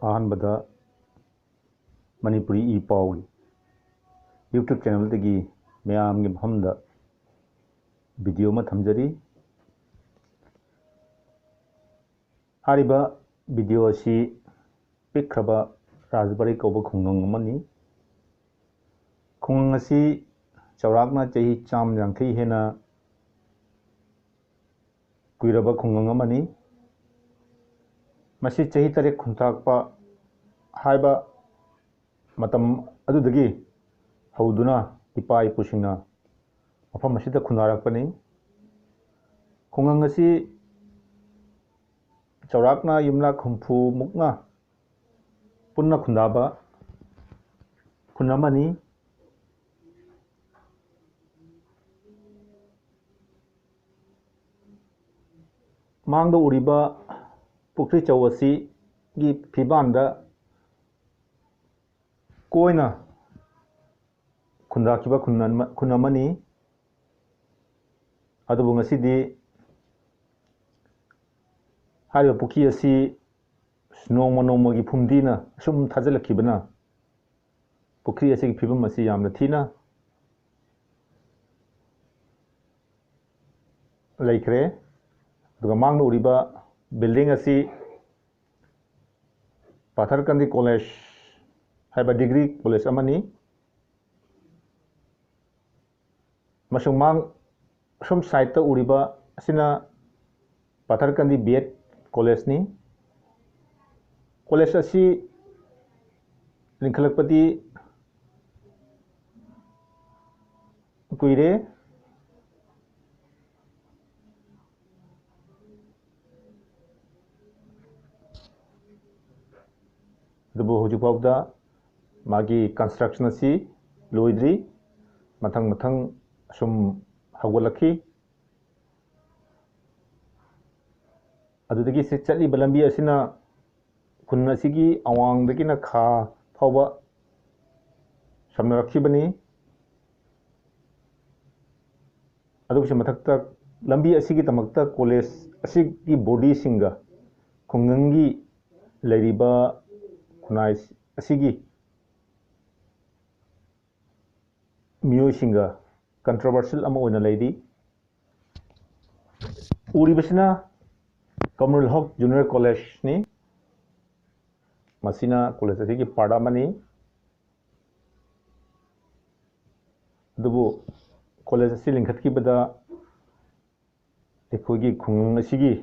अहनबदा मणिपुरी ई पाउगी YouTube channel तगी ma'am के मफमदा video में थमजरी हारिबा video असी पिखरबा राजबारी कौब खुंगंग अमनी खुंगंग असी चौराकना चही चाम यांखई हेना कुइरबा खुंगंग अमनी मसी चही तरेक खुंताकपा हाइबा मतम अदुदगी हौदुना इपा इपुसिंगना मफम असिदा खुनारकपनी खुंगंग असी चौराकना युमला खुंफु मुकना पुन्ना खुंदाबा खुनमनी मांगदा उरिबा पुखरी चौवसी की फिबांदा कोयना खुंदाखिबा खुनमनी अदुबु ngasiदी हारिबा पुखी असी नोंमा नोंमागी फुमदीना सुम थाजलखिबना पुखरी असी की फिबम असी यामना थीना लैखरे दुगा मांगदा उरिबा बिल्डिंग असी पाथरकंदी कॉलेज है डिग्री कॉलेज अमनी मसुंग मांग सुम साइट उरिबा असिना पाथरकंदी बीएड कॉलेज नि कॉलेज असी लिंखलकपति कुइरे हौजुफाउदा मागी कंस्ट्रक्शन असी लोइद्री मथंग मथंग सुम हौगलखी अदुदगी से चली बलंबी असिना खुन असिगी अवांगदगिना खा फाउबा समनरखिबनी अदुगसे मथक्ता लंबी असिगी तमक्ता कॉलेज असिगी बॉडी सिंगा खुंगंगी लैरिबा खुनाई असिगी मियोसिंगा कंट्रोवर्शियल अमा ओइना लैरी उरिबसिना कमरुल हक जूनियर कॉलेज नि मसिना कॉलेज असिगी पार्ट अमनी दुबु कॉलेज असी लिंखतखिबदा एखोगी खुंगंग असिगी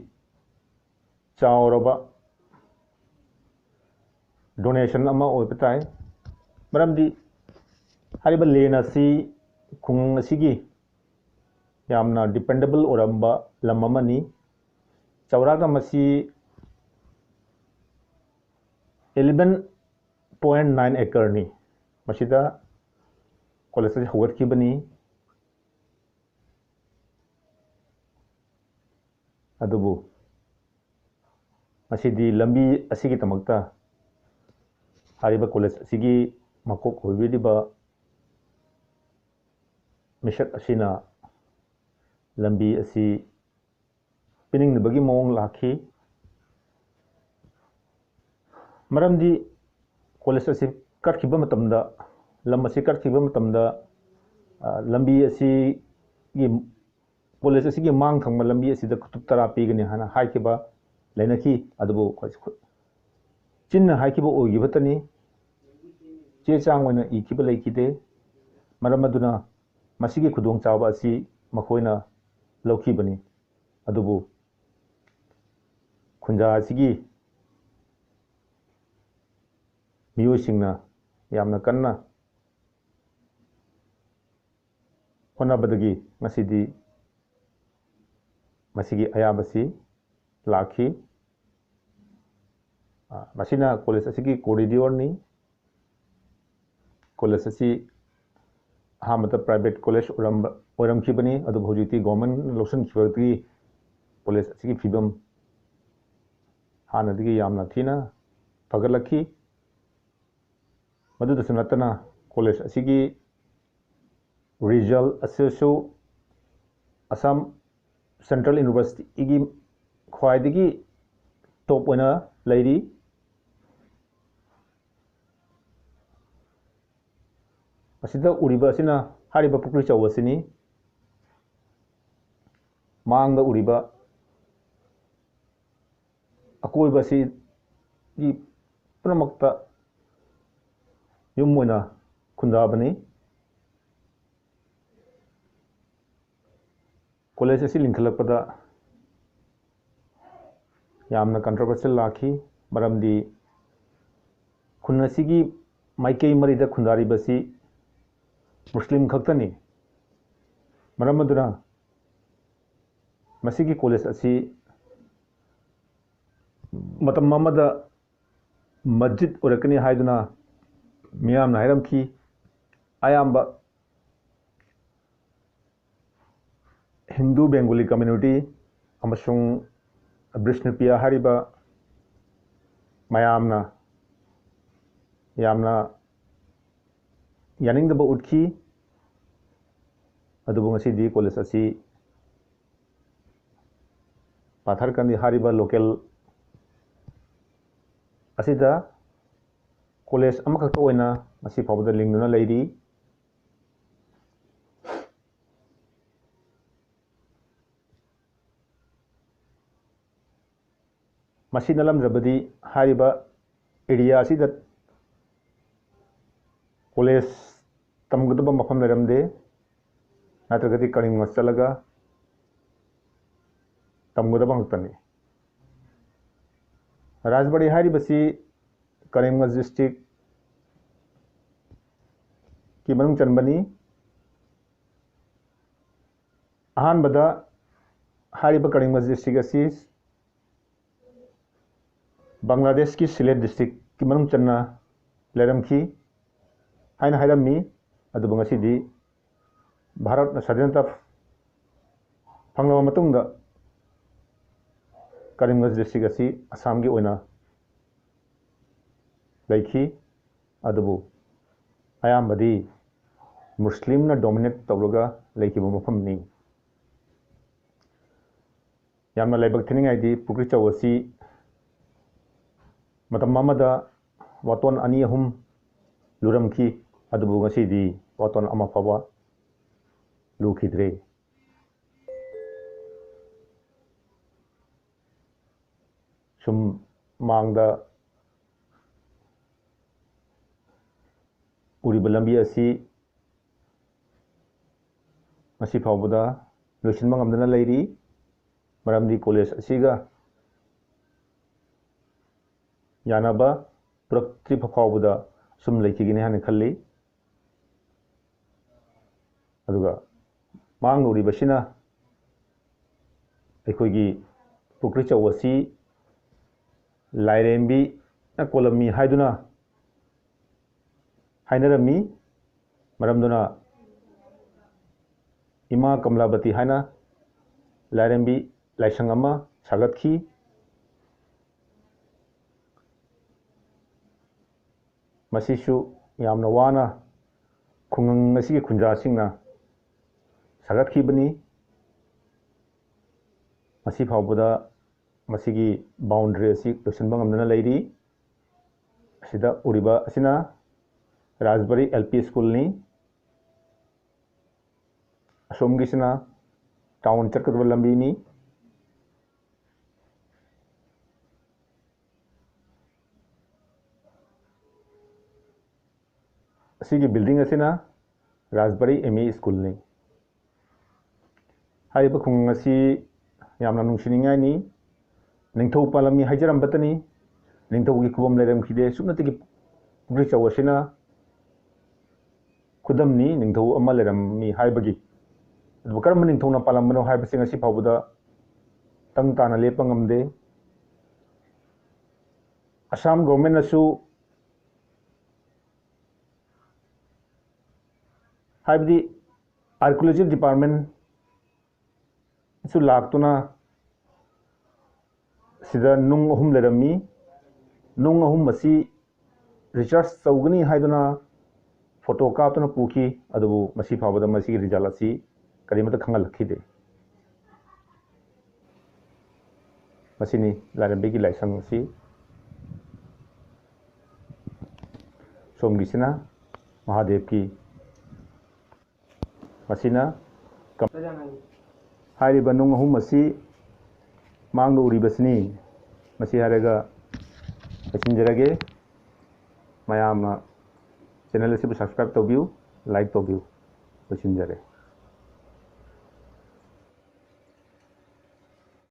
चावरबा डोनेशन अमा ओइबताय मरमदी हारिबा लेन असी खुंगंग असिगी यामना डिपेंडेबल ओरंबा लम अमनी चौरागा मसी 11.9 एकर नि मसिदा कॉलेज असी हौगतखिबनी अदुबु मसिदी लंबी असिगी तमक्ता हारिबा कॉलेज असिगी मकोक होइबिदिबा मिशक असिना लंबी असी पिनिंगदबगी मोंग लाखी मरमदी कॉलेज असी कटखिबा मतमदा लम असी कटखिबा मतमदा लंबी असी गी कॉलेज असी गी मांग थंगमा लंबी असी द खुतुब तरा पीगनी हाना हाइखिबा लेनखी अदुबु चिन्ना हाइखिबा ओइगिबतनी चे चांग ओइना इखिबा लेखिदे मरम अदुना मसिगी खुदोंग चावबा असी मखोइना लौखिबनी अदुबु खुंजा असिगी मियोसिंगना यामना कन्ना होनाबदगी मसिदी मसिगी अयाबसी लाखी मसिना कॉलेज असिगी कोरिडोर नि कॉलेज असी अहमद प्राइवेट कॉलेज ओरमखिबनी अदुबु हौजिति गवर्नमेंट लौसनखिबगी कॉलेज असिगी फिबम हानदगी यामना थीना फगलखी मदुदसु नतना कॉलेज असिगी रिजल्ट असिसु असम सेंट्रल यूनिवर्सिटी की ख्वाइदगी टॉप ओइना लैरी ꯑꯁꯤꯗ ꯎꯔꯤꯕ ꯑꯁꯤꯅ ꯍꯥꯏꯔꯤꯕ ꯄꯨꯈ꯭ꯔꯤ ꯆꯧ ꯑꯁꯤꯅꯤ ꯃꯥꯡꯗ ꯎꯔꯤꯕ ꯑꯀꯣꯏꯕ ꯑꯁꯤꯒꯤ ꯄꯨꯝꯅꯃꯛꯇ ꯌꯨꯝ ꯑꯣꯏꯅ ꯈꯨꯟꯗꯥꯕꯅꯤ ꯀꯣꯂꯦꯖ ꯑꯁꯤ ꯂꯤꯡꯈꯠꯂꯛꯄꯗ ꯌꯥꯝꯅ ꯀꯟꯇ꯭ꯔꯣꯚꯔꯁꯤꯌꯦꯜ ꯂꯥꯛꯈꯤ ꯃꯔꯝꯗꯤ ꯈꯨꯟ ꯑꯁꯤꯒꯤ ꯃꯥꯏꯀꯩ ꯃꯔꯤꯗ ꯈꯨꯟꯗꯥꯔꯤꯕꯁꯤ ꯃꯨꯁꯂꯤꯝ ꯈꯛꯇꯅꯤ ꯃꯔꯝ ꯑꯗꯨꯅ ꯃꯁꯤꯒꯤ ꯀꯣꯂꯦꯖ ꯑꯁꯤ ꯃꯇꯝ ꯑꯃꯗ ꯃꯁꯖꯤꯗ ꯑꯣꯏꯔꯛꯀꯅꯤ ꯍꯥꯏꯗꯨꯅ ꯃꯤꯌꯥꯝꯅ ꯍꯥꯏꯔꯝꯈꯤ ꯑꯌꯥꯝꯕ ꯍꯤꯟꯗꯨ ꯕꯦꯡꯒꯣꯂꯤ ꯀꯝꯃ꯭ꯌꯨꯅꯤꯇꯤ ꯑꯃꯁꯨꯡ ꯕꯤꯁꯅꯨꯄꯤꯌꯥ ꯍꯥꯏꯔꯤꯕ ꯃꯌꯥꯝꯅ ꯌꯥꯝꯅ ꯌꯥꯅꯤꯡꯗꯕ ꯎꯠꯈꯤ ꯑꯗꯨꯕꯨ ꯉꯁꯤꯗꯤ ꯀꯣꯂꯦꯖ ꯑꯁꯤ ꯄꯥꯊꯔꯀꯥꯟꯗꯤ ꯍꯥꯏꯔꯤꯕ ꯂꯣꯀꯦꯜ ꯑꯁꯤꯗ ꯀꯣꯂꯦꯖ ꯑꯃꯈꯛꯇ ꯑꯣꯏꯅ ꯉꯁꯤ ꯐꯥꯎꯕꯗ ꯂꯤꯡꯗꯨꯅ ꯂꯩꯔꯤ ꯃꯁꯤ ꯅꯠꯂꯝꯗ꯭ꯔꯕꯗꯤ ꯍꯥꯏꯔꯤꯕ ꯑꯦꯔꯤꯌꯥ ꯑꯁꯤꯗ ꯀꯣꯂꯦꯖ ꯇꯝꯒꯗꯕ ꯃꯐꯝ ꯂꯩꯔꯝꯗꯦ ꯅꯠꯇ꯭ꯔꯒꯗꯤ ꯀꯔꯤꯡꯒ ꯆꯠꯂꯒ ꯇꯝꯒꯗꯕ ꯉꯥꯛꯇꯅꯤ ꯔꯥꯖꯕꯥड़ी ꯍꯥꯏꯔꯤꯕꯁꯤ ꯀꯔꯤꯝꯒꯟꯖ ꯗꯤꯁꯇ꯭ꯔꯤꯛ ꯀꯤ ꯃꯅꯨꯡ ꯆꯟꯕꯅꯤ ꯑꯍꯥꯟꯕꯗ ꯍꯥꯏꯔꯤꯕ ꯀꯔꯤꯝꯒꯟꯖ ꯗꯤꯁꯇ꯭ꯔꯤꯛ ꯑꯁꯤ ꯕꯪꯒ꯭ꯂꯥꯗꯦशꯀꯤ ꯁꯤꯂꯦꯠ ꯗꯤꯁꯇ꯭ꯔꯤꯛꯀꯤ ꯃꯅꯨꯡ ꯆꯟꯅ ꯂꯩꯔꯝꯈꯤ ꯍꯥꯏꯅ ꯍꯥꯏꯔꯝꯃꯤ ꯑꯗꯨꯕꯨ ꯉꯁꯤꯗꯤ ꯚꯥꯔꯠꯅ ꯁꯥꯙꯤꯅꯇꯥ ꯐꯪꯂꯕ ꯃꯇꯨꯡꯗ ꯀꯔꯤꯝꯒꯟꯖ ꯗꯤꯁꯇ꯭ꯔꯤꯛ ꯑꯁꯤ ꯑꯁꯥꯝꯒꯤ ꯑꯣꯏꯅ ꯂꯩꯈꯤ ꯑꯗꯨꯕꯨ ꯑꯌꯥꯝꯕꯗꯤ ꯃꯨꯁꯂꯤꯝꯅ ꯗꯣꯃꯤꯅꯦꯠ ꯇꯧꯔꯒ ꯂꯩꯈꯤꯕ ꯃꯐꯝꯅꯤ ꯌꯥꯝꯅ ꯂꯥꯏꯕꯛ ꯊꯤꯅꯤꯡꯉꯥꯏꯗꯤ ꯄꯨꯈ꯭ꯔꯤ ꯆꯧ ꯑꯁꯤ ꯃꯇꯝ ꯑꯃꯗ ꯋꯥꯇꯣꯟ 2-3 ꯂꯨꯔꯝꯈꯤ ꯑꯗꯨꯕꯨ ꯉꯁꯤꯗꯤ ꯋꯥꯇꯣꯟ ꯑꯃ ꯐꯥꯎꯕ ꯂꯨꯈꯤꯗ꯭ꯔꯦ ꯁꯨꯝ ꯃꯥꯡꯗ ꯎꯔꯤꯕ ꯂꯝꯕꯤ ꯑꯁꯤ ꯉꯁꯤ ꯐꯥꯎꯕꯗ ꯂꯣꯏꯁꯤꯟꯕ ꯉꯝꯗꯅ ꯂꯩꯔꯤ ꯃꯔꯝꯗꯤ ꯀꯣꯂꯦꯖ ꯑꯁꯤꯒ ꯌꯥꯅꯕ ꯄꯨꯔꯛꯇ꯭ꯔꯤꯕ ꯐꯥꯎꯕꯗ ꯁꯨꯝ ꯂꯩꯈꯤꯒꯅꯤ ꯍꯥꯏꯅ ꯈꯜꯂꯤ ꯑꯗꯨꯒ ꯃꯥꯡꯅ ꯎꯔꯤꯕꯁꯤꯅ ꯑꯩꯈꯣꯏꯒꯤ ꯄꯨꯈ꯭ꯔꯤ ꯆꯧ ꯑꯁꯤ ꯂꯥꯏꯔꯦꯝꯕꯤꯅ ꯀꯣꯜꯂꯝꯃꯤ ꯍꯥꯏꯗꯨꯅ ꯍꯥꯏꯅꯔꯝꯃꯤ ꯃꯔꯝꯗꯨꯅ ꯏꯃꯥ ꯀꯃꯂꯥꯕꯇꯤ ꯍꯥꯏꯅ ꯂꯥꯏꯔꯦꯝꯕꯤ ꯂꯥꯏꯁꯪ ꯑꯃ ꯁꯥꯒꯠꯈꯤ ꯃꯁꯤꯁꯨ ꯌꯥꯝꯅ ꯋꯥꯅ ꯈꯨꯡꯒꯪ ꯑꯁꯤꯒꯤ ꯈꯨꯟꯖꯥꯁꯤꯡꯅ ꯁꯥꯒꯠꯈꯤꯕꯅꯤ ꯉꯁꯤ ꯐꯥꯎꯕꯗ ꯃꯁꯤꯒꯤ ꯕꯥꯎꯟꯗꯔꯤ ꯑꯁꯤ ꯂꯣꯏꯁꯤꯟꯕ ꯉꯝꯗꯅ ꯂꯩꯔꯤ ꯑꯁꯤꯗ ꯎꯔꯤꯕ ꯑꯁꯤꯅ ꯔꯥꯖꯕꯥड़ी LP ꯁ꯭ꯀꯨꯜꯅꯤ ꯑꯁꯣꯝꯒꯤꯁꯤꯅ ꯇꯥꯎꯟ ꯆꯠꯀꯗꯕ ꯂꯝꯕꯤꯅꯤ ꯑꯁꯤꯒꯤ ꯕꯤꯜꯗꯤꯡ ꯑꯁꯤꯅ ꯔꯥꯖꯕꯥड़ी MA ꯁ꯭ꯀꯨꯜꯅꯤ ꯍꯥꯏꯔꯤꯕ ꯈꯨꯡꯒꯪ ꯑꯁꯤ ꯌꯥꯝꯅ ꯅꯨꯡꯁꯤꯅꯤꯡꯉꯥꯏꯅꯤ ꯅꯤꯡꯊꯧ ꯄꯥꯜꯂꯝꯃꯤ ꯍꯥꯏꯖꯔꯝꯕꯇꯅꯤ ꯅꯤꯡꯊꯧꯒꯤ ꯈꯨꯕꯝ ꯂꯩꯔꯝꯈꯤꯗꯦ ꯁꯨꯞꯅꯇꯒꯤ ꯄꯨꯈ꯭ꯔꯤ ꯆꯧ ꯑꯁꯤꯅ ꯈꯨꯗꯝꯅꯤ ꯅꯤꯡꯊꯧ ꯑꯃ ꯂꯩꯔꯝꯃꯤ ꯍꯥꯏꯕꯒꯤ ꯑꯗꯨꯕꯨ ꯀꯔꯝꯕ ꯅꯤꯡꯊꯧꯅ ꯄꯥꯜꯂꯝꯕꯅꯣ ꯍꯥꯏꯕꯁꯤ ꯉꯁꯤ ꯐꯥꯎꯕꯗ ꯇꯪ ꯇꯥꯅ ꯂꯦꯞꯄ ꯉꯝꯗꯦ ꯑꯁꯥꯝ ꯒꯣꯚꯔꯟꯃꯦꯟꯠꯅꯁꯨ ꯍꯥꯏꯕꯗꯤ ꯑꯥꯔꯀꯤꯑꯣꯂꯣꯖꯤ ꯗꯤꯄꯥꯔꯠꯃꯦꯟꯠꯁꯨ ꯂꯥꯛꯇꯨꯅ ꯁꯤꯗ ꯅꯨꯡ 3 ꯂꯩꯔꯝꯃꯤ ꯅꯨꯡ 3 ꯑꯁꯤ ꯔꯤꯁꯔꯆ ꯇꯧꯒꯅꯤ ꯍꯥꯏꯗꯨꯅ ꯐꯣꯇꯣ ꯀꯥꯞꯇꯨꯅ ꯄꯨꯈꯤ ꯑꯗꯨꯕꯨ ꯃꯁꯤ ꯐꯥꯎꯕꯗ ꯃꯁꯤꯒꯤ ꯔꯤꯖꯜꯠ ꯑꯁꯤ ꯀꯔꯤꯃꯠꯇ ꯈꯪꯍꯜꯂꯛꯈꯤꯗꯦ ꯃꯁꯤꯅꯤ ꯂꯥꯏꯔꯦꯝꯕꯤꯒꯤ ꯂꯥꯏꯁꯪ ꯑꯁꯤ ꯁꯣꯝꯒꯤꯁꯤꯅ ꯃꯍꯥꯗꯦꯕꯀꯤ ꯃꯁꯤꯅ ꯍꯥꯏꯔꯤꯕ ꯅꯨꯡ ꯑꯍꯨꯝ ꯑꯁꯤ ꯃꯥꯡꯗ ꯎꯔꯤꯕꯁꯤꯅꯤ ꯃꯁꯤ ꯍꯥꯏꯔꯒ ꯂꯣꯏꯁꯤꯟꯖꯔꯒꯦ ꯃꯌꯥꯝꯅ ꯆꯦꯅꯦꯜ ꯑꯁꯤꯕꯨ ꯁꯕꯁꯀ꯭ꯔꯥꯏꯕ ꯇꯧꯕꯤꯌꯨ ꯂꯥꯏꯛ ꯇꯧꯕꯤꯌꯨ ꯂꯣꯏꯁꯤꯟꯖꯔꯦ